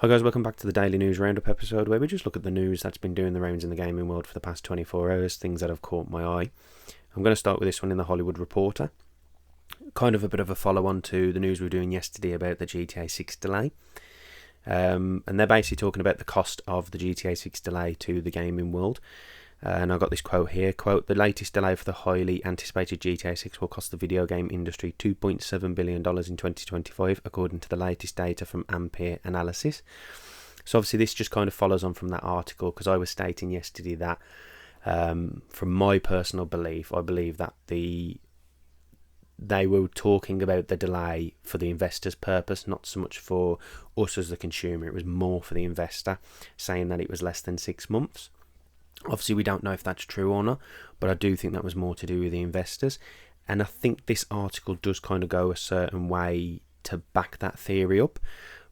Hi guys, welcome back to the Daily News Roundup episode where we just look at the news that's been doing the rounds in the gaming world for the past 24 hours, things that have caught my eye. I'm going to start with this one in the Hollywood Reporter. Kind of a bit of a follow-on to the news we were doing yesterday about the GTA 6 delay. And they're basically talking about the cost of the GTA 6 delay to the gaming world. And I've got this quote here, quote, "The latest delay for the highly anticipated GTA 6 will cost the video game industry $2.7 billion in 2025, according to the latest data from Ampere Analysis." So obviously this just kind of follows on from that article, because I was stating yesterday that, from my personal belief, I believe that they were talking about the delay for the investor's purpose, not so much for us as the consumer. It was more for the investor, saying that it was less than 6 months. Obviously, we don't know if that's true or not, but I do think that was more to do with the investors. And I think this article does kind of go a certain way to back that theory up,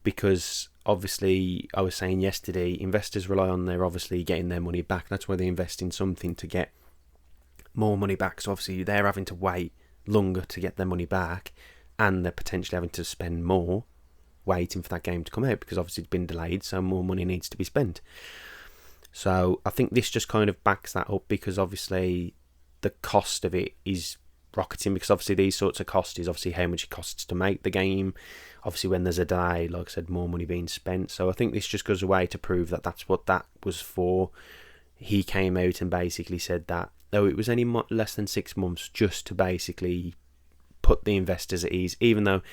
because obviously, I was saying yesterday, investors rely on their obviously getting their money back. That's why they invest in something to get more money back. So obviously, they're having to wait longer to get their money back, and they're potentially having to spend more waiting for that game to come out, because obviously it's been delayed, so more money needs to be spent. So I think this just kind of backs that up, because obviously the cost of it is rocketing, because obviously these sorts of costs is obviously how much it costs to make the game. Obviously when there's a delay, like I said, more money being spent. So I think this just goes away to prove that that's what that was for. He came out and basically said that, though it was any less than 6 months, just to basically put the investors at ease, even though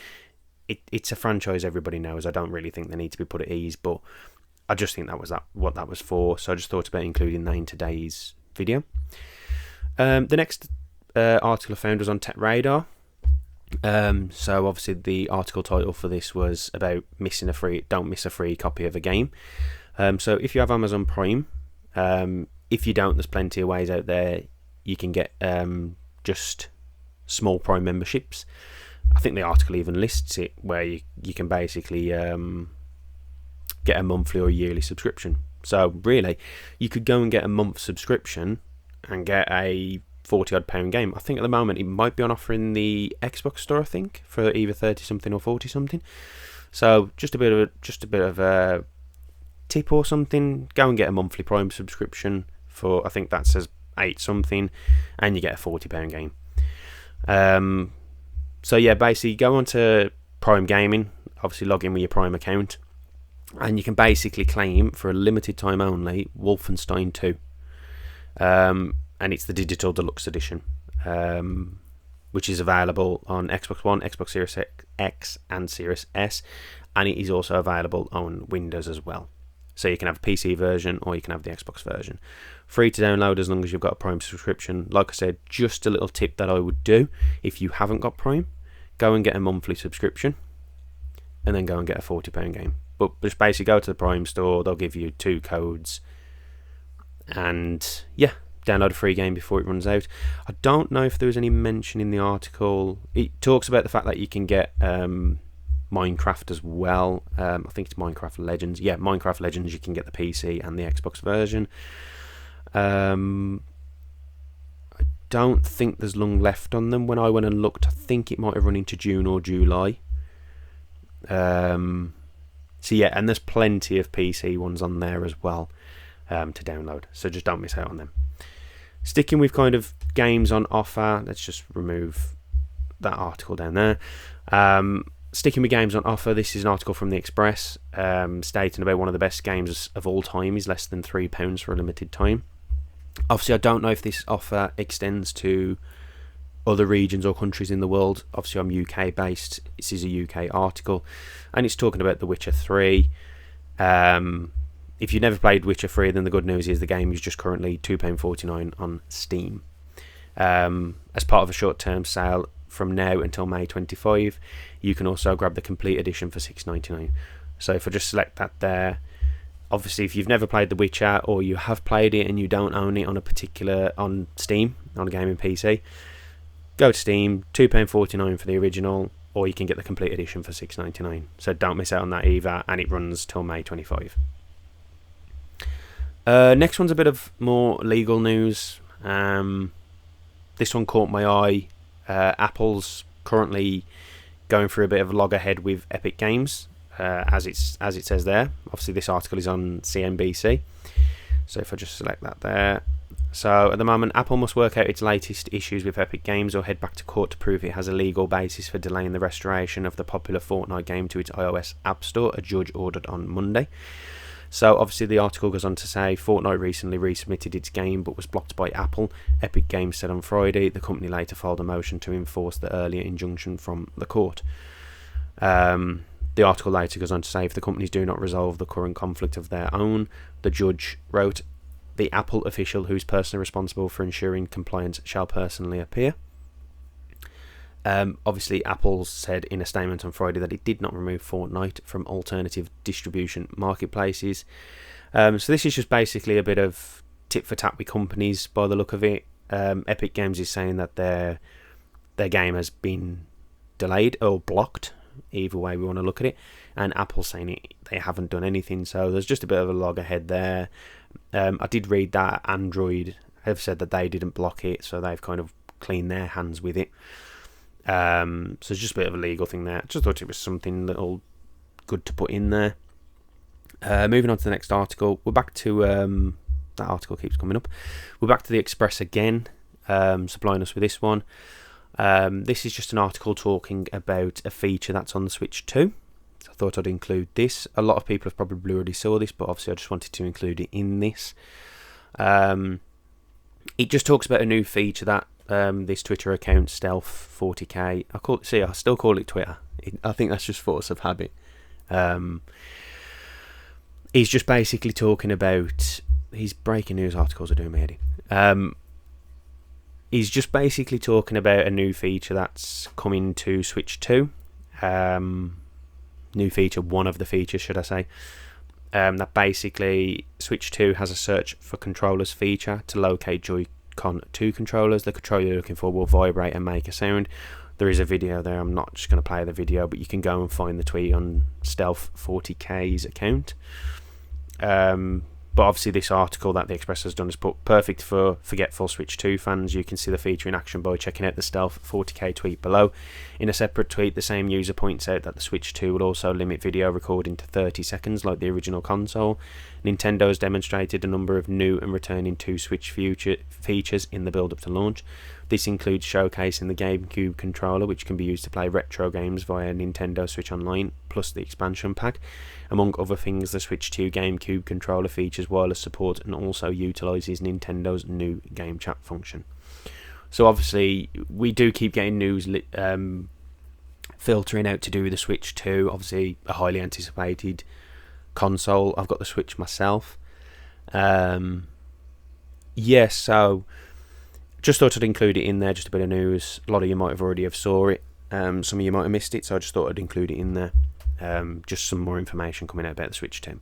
it's a franchise everybody knows. I don't really think they need to be put at ease, but I just think that was what that was for. So I just thought about including that in today's video. The next article I found was on Tech Radar. So obviously the article title for this was about don't miss a free copy of a game. So if you have Amazon Prime, if you don't, there's plenty of ways out there. You can get just small Prime memberships. I think the article even lists it, where you can basically get a monthly or yearly subscription. So really, you could go and get a month subscription and get a £40 game. I think at the moment it might be on offer in the Xbox store, I think, for either 30 something or 40 something. So just a bit of a tip or something. Go and get a monthly Prime subscription for, I think that says 8 something, and you get a £40 game. So yeah, basically go on to Prime Gaming, obviously log in with your Prime account, and you can basically claim for a limited time only Wolfenstein 2. And it's the digital deluxe edition, which is available on Xbox One, Xbox Series X and Series S, and it is also available on Windows as well. So you can have a PC version or you can have the Xbox version. Free to download as long as you've got a Prime subscription. Like I said, just a little tip that I would do if you haven't got Prime, go and get a monthly subscription and then go and get a £40 game. But just basically go to the Prime store, they'll give you 2 codes, and yeah, download a free game before it runs out. I don't know if there was any mention in the article. It talks about the fact that you can get Minecraft as well. I think it's Minecraft Legends. Yeah, Minecraft Legends, you can get the PC and the Xbox version. I don't think there's long left on them. When I went and looked, I think it might have run into June or July. So yeah, and there's plenty of PC ones on there as well to download. So just don't miss out on them. Sticking with kind of games on offer, let's just remove that article down there. Sticking with games on offer, this is an article from The Express stating about one of the best games of all time is less than £3 for a limited time. Obviously, I don't know if this offer extends to other regions or countries in the world. Obviously, I'm UK based. This is a UK article, and it's talking about The Witcher 3. If you've never played Witcher 3, then the good news is the game is just currently £2.49 on Steam. As part of a short-term sale from now until May 25, you can also grab the complete edition for £6.99. So if I just select that there, obviously if you've never played The Witcher, or you have played it and you don't own it on Steam, on a gaming PC, go to Steam, £2.49 for the original, or you can get the complete edition for £6.99. So don't miss out on that either, and it runs till May 25. Next one's a bit of more legal news. This one caught my eye. Apple's currently going through a bit of a loggerhead with Epic Games. as it says there. Obviously, this article is on CNBC. So if I just select that there. So at the moment, Apple must work out its latest issues with Epic Games or head back to court to prove it has a legal basis for delaying the restoration of the popular Fortnite game to its iOS App Store, a judge ordered on Monday. So obviously the article goes on to say Fortnite recently resubmitted its game but was blocked by Apple. Epic Games said on Friday the company later filed a motion to enforce the earlier injunction from the court. The article later goes on to say if the companies do not resolve the current conflict of their own, the judge wrote, the Apple official who is personally responsible for ensuring compliance shall personally appear. Obviously, Apple said in a statement on Friday that it did not remove Fortnite from alternative distribution marketplaces. So this is just basically a bit of tit for tat with companies by the look of it. Epic Games is saying that their game has been delayed or blocked, either way we want to look at it, and Apple saying they haven't done anything. So there's just a bit of a loggerhead there. I did read that Android have said that they didn't block it, so they've kind of cleaned their hands with it. So it's just a bit of a legal thing there. Just thought it was something little good to put in there. Moving on to the next article, we're back to that article keeps coming up. We're back to the Express again, supplying us with this one. This is just an article talking about a feature that's on the Switch 2. So I thought I'd include this. A lot of people have probably already saw this, but obviously I just wanted to include it in this. It just talks about a new feature that this Twitter account, Stealth40k, I still call it Twitter. I think that's just force of habit. He's just basically talking about... His breaking news articles are doing me heady. He's just basically talking about a new feature that's coming to Switch 2. New feature, one of the features, should I say. That basically, Switch 2 has a search for controllers feature to locate Joy-Con 2 controllers. The controller you're looking for will vibrate and make a sound. There is a video there. I'm not just going to play the video, but you can go and find the tweet on Stealth40k's account. But obviously this article that the Express has done is put perfect for forgetful Switch 2 fans. You can see the feature in action by checking out the Stealth40k tweet below. In a separate tweet, the same user points out that the Switch 2 will also limit video recording to 30 seconds like the original console. Nintendo has demonstrated a number of new and returning 2 Switch features in the build-up to launch. This includes showcasing the GameCube controller, which can be used to play retro games via Nintendo Switch Online, plus the expansion pack. Among other things, the Switch 2 GameCube controller features wireless support and also utilises Nintendo's new game chat function. So obviously, we do keep getting news filtering out to do with the Switch 2. Obviously, a highly anticipated console. I've got the Switch myself. So just thought I'd include it in there, just a bit of news. A lot of you might have already saw it. Some of you might have missed it, so I just thought I'd include it in there. Just some more information coming out about the Switch 2.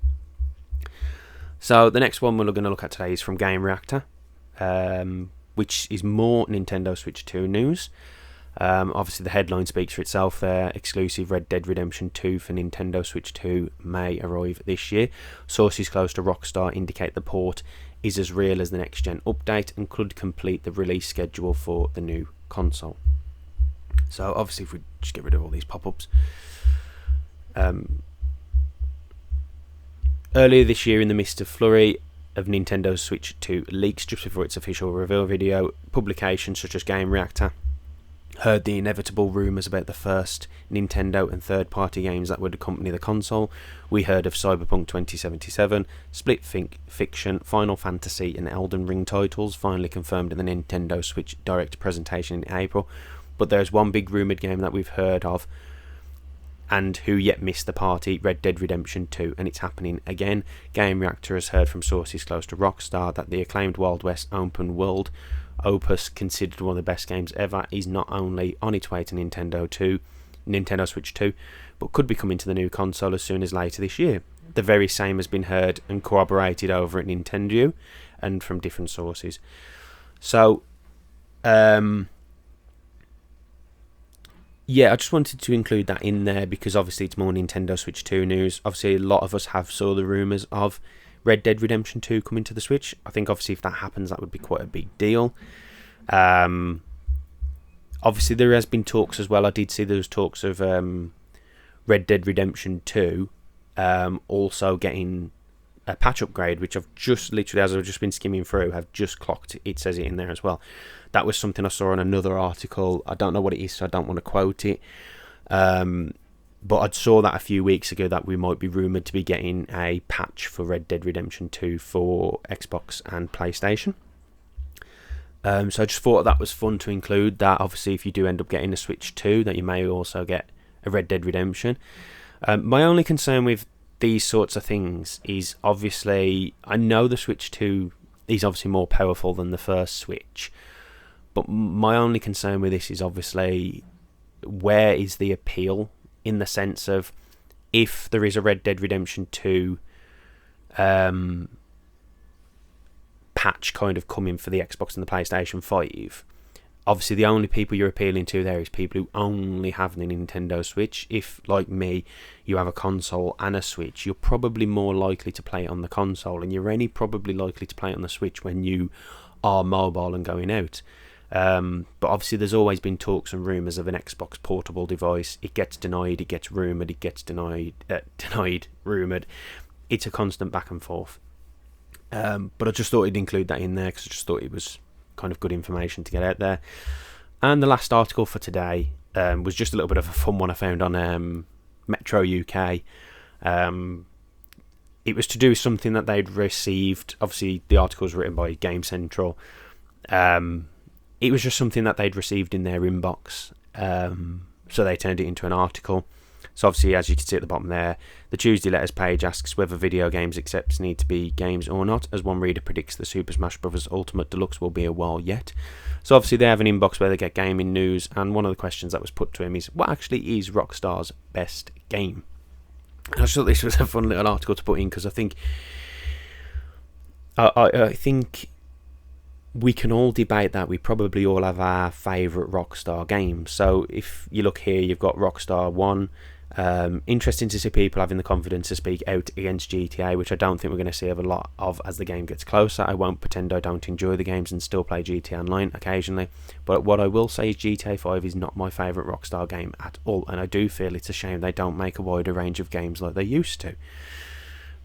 So the next one we're going to look at today is from Game Reactor, which is more Nintendo Switch 2 news. Obviously the headline speaks for itself there. Exclusive Red Dead Redemption 2 for Nintendo Switch 2 may arrive this year. Sources close to Rockstar indicate the port is as real as the next gen update and could complete the release schedule for the new console. So obviously if we just get rid of all these pop-ups. Earlier this year, in the midst of flurry of Nintendo Switch 2 leaks just before its official reveal video, publications such as Game Reactor heard the inevitable rumours about the first Nintendo and third-party games that would accompany the console. We heard of Cyberpunk 2077, Split Fiction, Final Fantasy and Elden Ring titles finally confirmed in the Nintendo Switch Direct presentation in April, but there's one big rumoured game that we've heard of and who yet missed the party, Red Dead Redemption 2, and it's happening again. Game Reactor has heard from sources close to Rockstar that the acclaimed Wild West open world opus, considered one of the best games ever, is not only on its way to Nintendo Switch 2, but could be coming to the new console as soon as later this year. The very same has been heard and corroborated over at Nintendo and from different sources. So, I just wanted to include that in there because obviously it's more Nintendo Switch 2 news. Obviously a lot of us have saw the rumours of Red Dead Redemption 2 coming to the Switch. I think obviously if that happens that would be quite a big deal. Obviously there has been talks as well. I did see those talks of Red Dead Redemption 2 also getting a patch upgrade, which I've just literally, as I've just been skimming through, have just clocked. It says it in there as well. That was something I saw in another article. I don't know what it is, so I don't want to quote it. But I saw that a few weeks ago that we might be rumoured to be getting a patch for Red Dead Redemption 2 for Xbox and PlayStation. So I just thought that was fun to include that. Obviously, if you do end up getting a Switch 2, that you may also get a Red Dead Redemption. My only concern with these sorts of things is, obviously, I know the Switch 2 is obviously more powerful than the first Switch, but my only concern with this is, obviously, where is the appeal, in the sense of, if there is a Red Dead Redemption 2 patch kind of coming for the Xbox and the PlayStation 5, obviously the only people you're appealing to there is people who only have the Nintendo Switch. If, like me, you have a console and a Switch, you're probably more likely to play it on the console, and you're only probably likely to play it on the Switch when you are mobile and going out. But obviously there's always been talks and rumours of an Xbox portable device. It gets denied, it gets rumoured, it gets denied, rumoured. It's a constant back and forth. But I just thought I'd include that in there because I just thought it was kind of good information to get out there. And the last article for today was just a little bit of a fun one I found on Metro UK. It was to do with something that they'd received. Obviously the article was written by Game Central. It was just something that they'd received in their inbox, so they turned it into an article. So obviously, as you can see at the bottom there, the Tuesday Letters page asks whether video games accepts need to be games or not, as one reader predicts the Super Smash Bros. Ultimate Deluxe will be a while yet. So obviously they have an inbox where they get gaming news, and one of the questions that was put to him is, what actually is Rockstar's best game? And I just thought this was a fun little article to put in, because I think we can all debate that. We probably all have our favourite Rockstar games. So if you look here, you've got Rockstar 1. Interesting to see people having the confidence to speak out against GTA, which I don't think we're going to see a lot of as the game gets closer. I won't pretend I don't enjoy the games and still play GTA Online occasionally. But what I will say is GTA 5 is not my favourite Rockstar game at all. And I do feel it's a shame they don't make a wider range of games like they used to.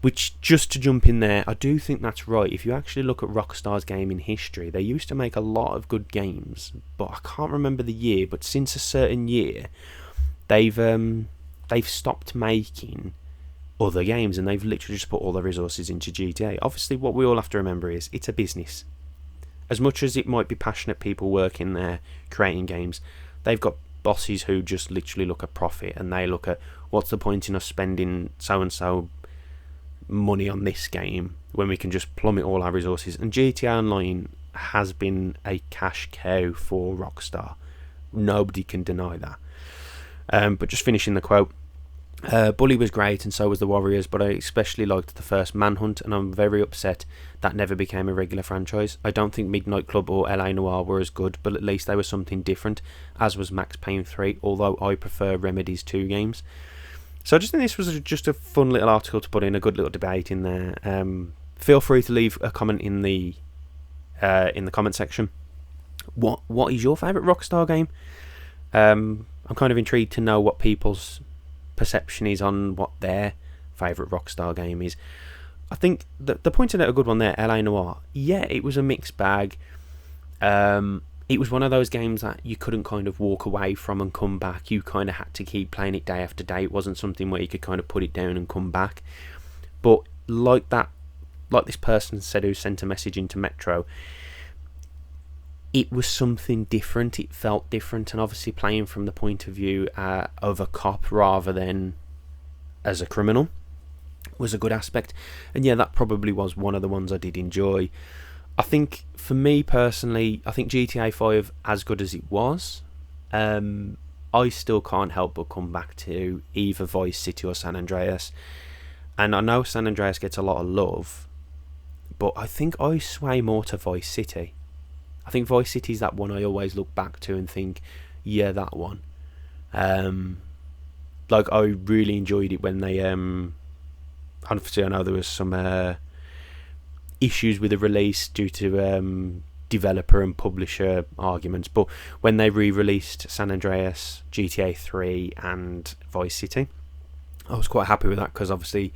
Which, just to jump in there, I do think that's right. If you actually look at Rockstar's gaming history, they used to make a lot of good games, but I can't remember the year, but since a certain year, they've stopped making other games, and they've literally just put all their resources into GTA. Obviously, what we all have to remember is, it's a business. As much as it might be passionate people working there, creating games, they've got bosses who just literally look at profit, and they look at, what's the point in us spending so-and-so money on this game when we can just plummet all our resources. And GTA Online has been a cash cow for Rockstar. Nobody can deny that. But just finishing the quote, Bully was great and so was the Warriors, but I especially liked the first Manhunt, and I'm very upset that never became a regular franchise. I don't think Midnight Club or LA Noire were as good, but at least they were something different, as was Max Payne 3, although I prefer Remedy's 2 games. So I just think this was just a fun little article to put in, a good little debate in there. Feel free to leave a comment in the comment section. What is your favourite Rockstar game? I'm kind of intrigued to know what people's perception is on what their favourite Rockstar game is. I think the pointed out a good one there, LA Noire. Yeah, it was a mixed bag. It was one of those games that you couldn't kind of walk away from and come back. You kind of had to keep playing it day after day. It wasn't something where you could kind of put it down and come back. But like this person said who sent a message into Metro, it was something different. It felt different, and obviously playing from the point of view of a cop rather than as a criminal was a good aspect. And yeah, that probably was one of the ones I did enjoy. I think, for me personally, I think GTA 5, as good as it was, I still can't help but come back to either Vice City or San Andreas. And I know San Andreas gets a lot of love, but I think I sway more to Vice City. I think Vice City is that one I always look back to and think, yeah, that one. Like, I really enjoyed it when they... obviously, I know there was some... issues with the release due to developer and publisher arguments, but when they re-released San Andreas, GTA 3 and Vice City, I was quite happy with that because obviously,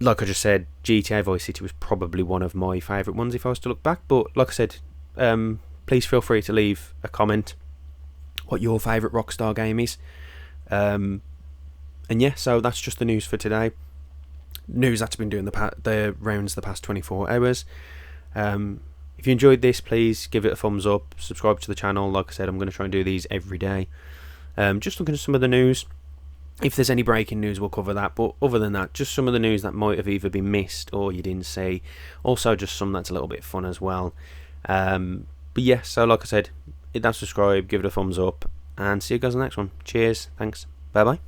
like I just said, GTA Vice City was probably one of my favourite ones if I was to look back. But like I said, please feel free to leave a comment what your favourite Rockstar game is. And yeah, so that's just the news for today. News that's been doing the rounds the past 24 hours. If you enjoyed this, please give it a thumbs up, subscribe to the channel. Like I said, I'm going to try and do these every day. Just looking at some of the news. If there's any breaking news, we'll cover that. But other than that, just some of the news that might have either been missed or you didn't see. Also, just some that's a little bit fun as well. But yeah, so like I said, hit that subscribe, give it a thumbs up, and see you guys in the next one. Cheers, thanks, bye bye.